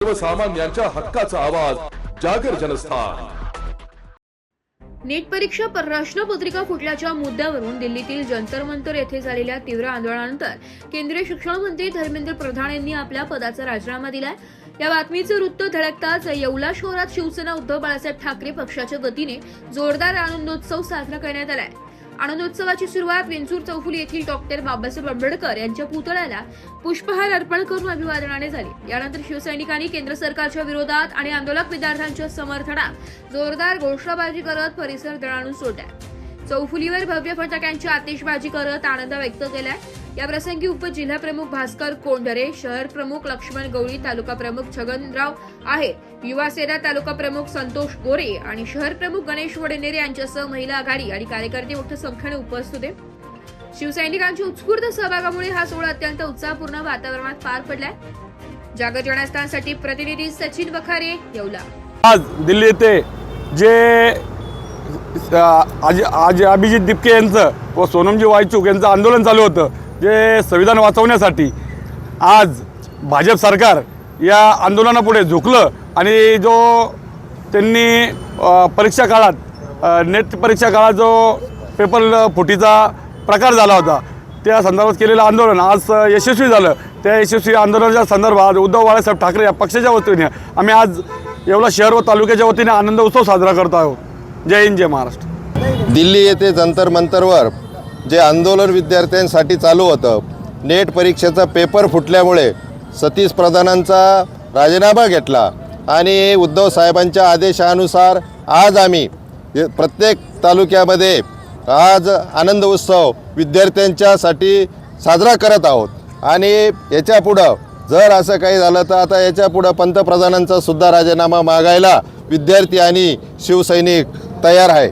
सर्वसामान्यांच्या हक्काचा आवाज जागर जनस्थान। नीट परीक्षा प्रश्न पत्रिका फुटल्याच्या मुद्द्यावरून दिल्लीतील जंतर मंतर येथे झालेल्या तीव्र आंदोलनानंतर केंद्रीय शिक्षण मंत्री धर्मेंद्र प्रधान यांनी आपल्या पदाचा राजीनामा दिलाय। या बातमीचे वृत्त धडकताच येवला शहरात शिवसेना उद्धव बाळासाहेब ठाकरे पक्षाच्या वतीने जोरदार आनंदोत्सव साजरा करण्यात आलाय। आनंदोत्सवाची सुरुवात विंचूर चौफुली येथील डॉक्टर बाबासाहेब आंबेडकर यांच्या पुतळ्याला पुष्पहार अर्पण करून अभिवादनाने झाले। यानंतर शिवसैनिकांनी केंद्र सरकारच्या विरोधात आणि आंदोलक विद्यार्थ्यांच्या समर्थनात जोरदार घोषणाबाजी करत परिसर दणाणून सोडला। चौफुलीवर भव्य फटाक्यांची आतिषबाजी करत आनंद व्यक्त केलाय। या प्रसंगी उपजिल्हाप्रमुख भास्कर कोंढरे, शहर प्रमुख लक्ष्मण गवळी, तालुका प्रमुख छगनराव आहेर, युवा सेना तालुका प्रमुख संतोष गोरे आणि शहर प्रमुख गणेश वडनेरे यांच्यासह महिला आघाडी आणि कार्यकर्ते मोठ्या संख्येने उपस्थित होते। शिवसैनिकांच्या उत्स्फूर्त सहभागामुळे हा सोहळा अत्यंत उत्साहपूर्ण वातावरणात पार पडलाय। जागर जनस्थानसाठी प्रतिनिधी सचिन बखारे, येवला। आज दिल्ली येथे जे आज अभिजित दिपके यांचं व सोनमजी वायचूक यांचं आंदोलन चालू होतं, जे संविधान वाचवण्यासाठी, आज भाजप सरकार या आंदोलनापुढे झुकलं आणि जो त्यांनी परीक्षा काळात नेट परीक्षा काळात जो पेपर फुटीचा प्रकार झाला होता त्या संदर्भात केलेलं आंदोलन आज यशस्वी झालं। त्या यशस्वी आंदोलनाच्या संदर्भात उद्धव बाळासाहेब ठाकरे या पक्षाच्या वतीने आम्ही आज येवला शहर व तालुक्याच्या वतीने आनंद उत्सव साजरा करतो आहोत। जय हिंद, जय महाराष्ट्र। दिल्ली येथे जंतर मंतरवर जे आंदोलन विद्यार्थ्यांसाठी चालू होतं, नेट परीक्षेचा पेपर फुटल्यामुळे सतीश प्रधानांचा राजीनामा घेतला आणि उद्धव साहेबांच्या आदेशानुसार आज आम्ही प्रत्येक तालुक्यामध्ये आज आनंद उत्सव विद्यार्थ्यांच्यासाठी साजरा करत आहोत। आणि याच्यापुढं जर असं काही झालं तर आता याच्यापुढं पंतप्रधानांचा सुद्धा राजीनामा मागायला विद्यार्थी आणि शिवसैनिक तयार आहे।